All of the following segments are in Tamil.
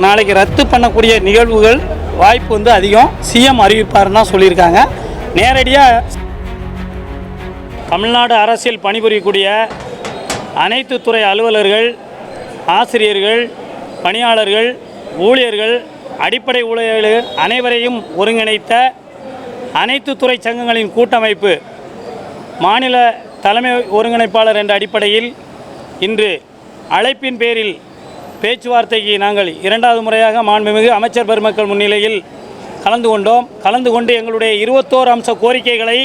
நாளைக்கு ரத்து பண்ணக்கூடிய நிகழ்வுகள் வாய்ப்பு வந்து அதிகம். சிஎம் அறிவிப்பாருன்னு தான் சொல்லியிருக்காங்க. நேரடியாக தமிழ்நாடு அரசில் பணிபுரியக்கூடிய அனைத்து துறை அலுவலர்கள், ஆசிரியர்கள், பணியாளர்கள், ஊழியர்கள், அடிப்படை ஊழியர்கள் அனைவரையும் ஒருங்கிணைத்த அனைத்து துறை சங்கங்களின் கூட்டமைப்பு மாநில தலைமை ஒருங்கிணைப்பாளர் என்ற அடிப்படையில் இன்று அழைப்பின் பேரில் பேச்சுவார்த்தைக்கு நாங்கள் இரண்டாவது முறையாக மாண்புமிகு அமைச்சர் பெருமக்கள் முன்னிலையில் கலந்து கொண்டு எங்களுடைய 21 அம்ச கோரிக்கைகளை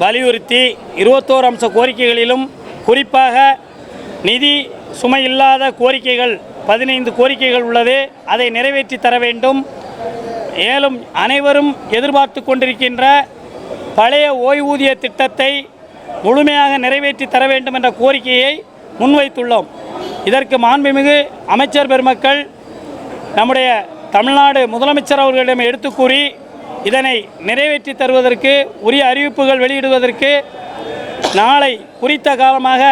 வலியுறுத்தி 21 அம்ச கோரிக்கைகளிலும் குறிப்பாக நிதி சுமையில்லாத கோரிக்கைகள் 15 கோரிக்கைகள் உள்ளது. அதை நிறைவேற்றி தர வேண்டும். மேலும் அனைவரும் எதிர்பார்த்து கொண்டிருக்கின்ற பழைய ஓய்வூதிய திட்டத்தை முழுமையாக நிறைவேற்றி தர வேண்டும் என்ற கோரிக்கையை முன்வைத்துள்ளோம். இதற்கு மாண்புமிகு அமைச்சர் பெருமக்கள் நம்முடைய தமிழ்நாடு முதலமைச்சர் அவர்களிடம் எடுத்து கூறி இதனை நிறைவேற்றி தருவதற்கு உரிய அறிவிப்புகள் வெளியிடுவதற்கு நாளை குறித்த காலமாக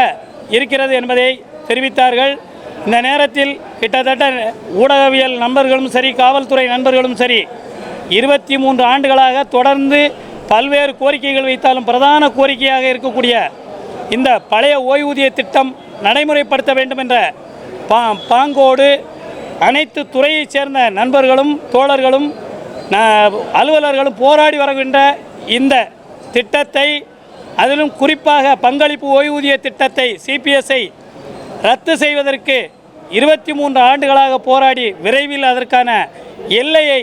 இருக்கிறது என்பதை தெரிவித்தார்கள். இந்த நேரத்தில் கிட்டத்தட்ட ஊடகவியல் நண்பர்களும் சரி, காவல்துறை நண்பர்களும் சரி 23 ஆண்டுகளாக தொடர்ந்து பல்வேறு கோரிக்கைகள் வைத்தாலும் பிரதான கோரிக்கையாக இருக்கக்கூடிய இந்த பழைய ஓய்வூதிய திட்டம் நடைமுறைப்படுத்த வேண்டும் என்ற பாங்கோடு அனைத்து துறையைச் சேர்ந்த நண்பர்களும் தோழர்களும் அலுவலர்களும் போராடி வருகின்ற இந்த திட்டத்தை, அதிலும் குறிப்பாக பங்களிப்பு ஓய்வூதிய திட்டத்தை சிபிஎஸ்ஐ ரத்து செய்வதற்கு 23 ஆண்டுகளாக போராடி விரைவில் அதற்கான எல்லையை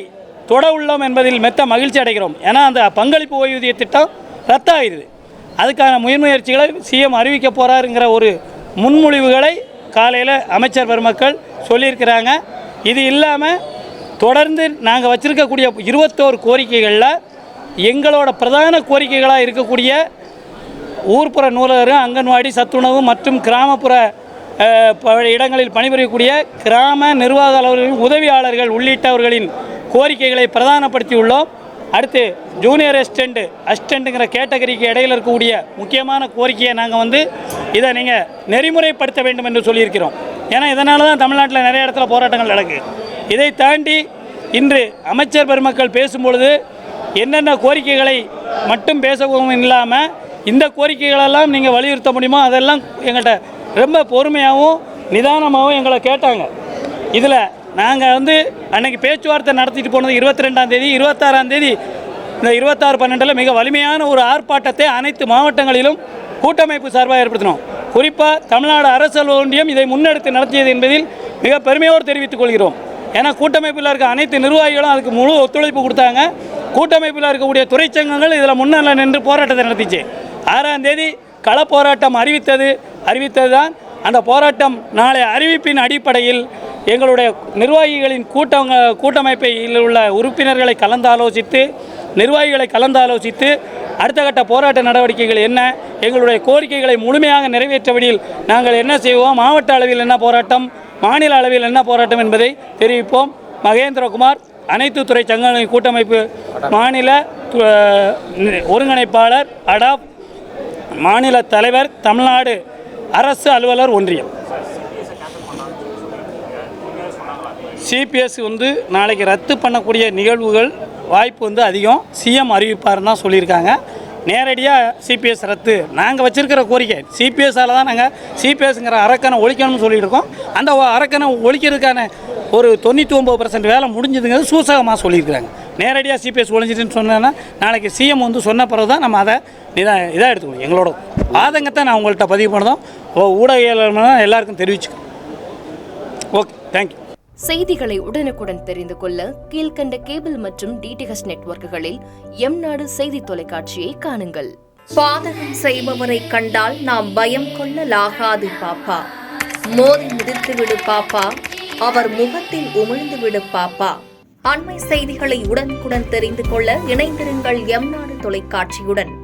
தொட உள்ளோம் என்பதில் மெத்த மகிழ்ச்சி அடைகிறோம். ஏன்னா அந்த பங்களிப்பு ஓய்வூதிய திட்டம் ரத்தாகிடுது. அதுக்கான முயற்சிகளை சிஎம் அறிவிக்க போகிறாருங்கிற ஒரு முன்மொழிவுகளை காலையில் அமைச்சர் பெருமக்கள் சொல்லியிருக்கிறாங்க. இது இல்லாமல் தொடர்ந்து நாங்கள் வச்சுருக்கக்கூடிய 21 கோரிக்கைகளில் எங்களோட பிரதான கோரிக்கைகளாக இருக்கக்கூடிய ஊர்ப்புற நூலகர், அங்கன்வாடி, சத்துணவு மற்றும் கிராமப்புற இடங்களில் பணிபுரியக்கூடிய கிராம நிர்வாக அலுவலர்களின் உதவியாளர்கள் உள்ளிட்டவர்களின் கோரிக்கைகளை பிரதானப்படுத்தியுள்ளோம். அடுத்து ஜூனியர் அசிஸ்டண்ட்டுங்கிற கேட்டகரிக்கு இடையில் இருக்கக்கூடிய முக்கியமான கோரிக்கையை நாங்கள் இதை நீங்கள் நெறிமுறைப்படுத்த வேண்டும் என்று சொல்லியிருக்கிறோம். ஏன்னா இதனால தான் தமிழ்நாட்டில் நிறைய இடத்துல போராட்டங்கள் நடக்குது. இதை தாண்டி இன்று அமைச்சர் பெருமக்கள் பேசும்பொழுது என்னென்ன கோரிக்கைகளை மட்டும் பேசவும் இல்லாமல் இந்த கோரிக்கைகளெல்லாம் நீங்கள் வலியுறுத்த முடியுமோ அதெல்லாம் எங்கள்கிட்ட ரொம்ப பொறுமையாகவும் நிதானமாகவும் எங்களை கேட்டாங்க. இதில் நாங்கள் அன்றைக்கி பேச்சுவார்த்தை நடத்திட்டு போனது 22ஆம் தேதி, 26ஆம் தேதி இந்த 26/12 மிக வலிமையான ஒரு ஆர்ப்பாட்டத்தை அனைத்து மாவட்டங்களிலும் கூட்டமைப்பு சார்பாக ஏற்படுத்தினோம். குறிப்பாக தமிழ்நாடு அரசு ஒன்றியம் இதை முன்னெடுத்து நடத்தியது என்பதில் மிக பெருமையோடு தெரிவித்துக் கொள்கிறோம். ஏன்னா கூட்டமைப்பில் இருக்க அனைத்து நிர்வாகிகளும் அதுக்கு முழு ஒத்துழைப்பு கொடுத்தாங்க. கூட்டமைப்பில் இருக்கக்கூடிய துறைச்சங்கங்கள் இதில் முன்னிலை நின்று போராட்டத்தை நடத்திச்சு. 6ஆம் தேதி கள போராட்டம் அறிவித்தது தான். அந்த போராட்டம் நாளை அறிவிப்பின் அடிப்படையில் எங்களுடைய நிர்வாகிகளின் கூட்டமைப்பில் உள்ள உறுப்பினர்களை நிர்வாகிகளை கலந்தாலோசித்து அடுத்த கட்ட போராட்ட நடவடிக்கைகள் என்ன, எங்களுடைய கோரிக்கைகளை முழுமையாக நிறைவேற்றபடியில் நாங்கள் என்ன செய்வோம், மாவட்ட அளவில் என்ன போராட்டம், மாநில அளவில் என்ன போராட்டம் என்பதை தெரிவிப்போம். மகேந்திரகுமார், அனைத்து துறை சங்கங்களின் கூட்டமைப்பு மாநில ஒருங்கிணைப்பாளர், அடாப் மாநில தலைவர், தமிழ்நாடு அரசு அலுவலர் ஒன்றியம். சிபிஎஸ் நாளைக்கு ரத்து பண்ணக்கூடிய நிகழ்வுகள் வாய்ப்பு அதிகம். சிஎம் அறிவிப்பாருன்னு தான் சொல்லியிருக்காங்க. நேரடியாக சிபிஎஸ் ரத்து நாங்கள் வச்சுருக்கிற கோரிக்கை சிபிஎஸ்ஸால் தான் நாங்கள் சிபிஎஸ்ங்கிற அரக்கனை ஒழிக்கணும்னு சொல்லிட்டு இருக்கோம். அந்த அரக்கனை ஒழிக்கிறதுக்கான ஒரு 99% வேலை முடிஞ்சதுங்கிறது சூசகமாக சொல்லியிருக்கிறாங்க. நேரடியாக சிபிஎஸ் ஒழிஞ்சிட்டுன்னு சொன்னேன்னா நாளைக்கு சிஎம் சொன்ன பிறகு தான் நம்ம அதை இதாக எடுத்துக்கணும். எங்களோட ஆதங்கத்தை நான் உங்கள்கிட்ட பதிவு பண்ணதும் ஊடகவியலாளர்கள் எல்லாருக்கும் தெரிவிச்சுக்கணும். Okay, thank you. செய்திகளை உடனுக்குடன் தெரிந்து கொள்ள கீழ்கண்ட கேபிள் மற்றும் டிடிஹெச் நெட்வொர்க்குகளில் எம்நாடு செய்தி தொலைக்காட்சியை காணுங்கள். பாதகம் செய்பவரை கண்டால் நாம் பயம் கொள்ளலாகாது பாப்பா. மோதி மிதித்து விடு பாப்பா, அவர் முகத்தில் உமிழ்ந்து விடு பாப்பா. அண்மை செய்திகளை உடனுக்குடன் தெரிந்து கொள்ள இணைந்திருங்கள் எம்நாடு தொலைக்காட்சியுடன்.